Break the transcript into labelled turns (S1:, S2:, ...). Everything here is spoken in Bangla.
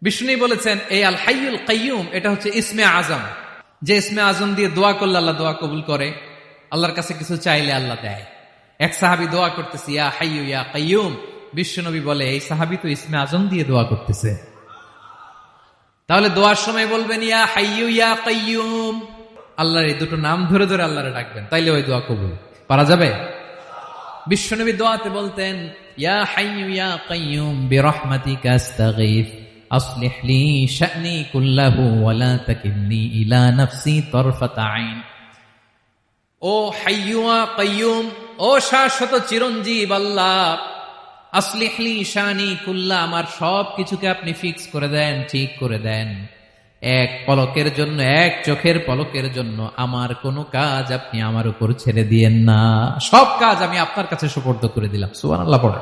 S1: বিষ্ণু বলেছেন এই আল হাইয়ুল কাইয়ুম এটা হচ্ছে ইসমে আজম, যে ইসমে আজম দিয়ে দোয়া করলে আল্লাহ দোয়া কবুল করে, আল্লাহর কাছে কিছু চাইলে আল্লাহ দেয়। এক সাহাবী দোয়া করতেছে ইয়া হাইয়ু ইয়া কাইয়ুম, বিশ্বনবী বলে এই সাহাবী তো ইসমে আজম দিয়ে দোয়া করতেছে। তাহলে দোয়ার সময় বলবেন ইয়া হাইয়ু ইয়া কাইয়ুম, আল্লাহর এই দুটো নাম ধরে ধরে আল্লাহরে ডাকবেন, তাইলে ওই দোয়া কবুল পারা যাবে। বিশ্বনবী দোয়াতে বলতেন ইয়া হাইয়ু ইয়া কাইয়ুম বিরহমাতিকা আস্তাগীথ আসলিহ লি শা'নি কুল্লাহু ওয়া লা তাকিলনি ইলা নাফসি তারফাতা আইন। ও হাইয়ু ওয়া কাইয়ুম, ও শাশ্বত চিরঞ্জীব আল্লাহ, আসলিহ লি শা'নি কুল্লা, আমার সব কিছুকে আপনি ফিক্স করে দেন, ঠিক করে দেন। এক পলকের জন্য, এক চোখের পলকের জন্য আমার কোনো কাজ আপনি আমার উপর ছেড়ে দিয়েন না, সব কাজ আমি আপনার কাছে সুপর্দ করে দিলাম। সুবহানাল্লাহ পড়ে।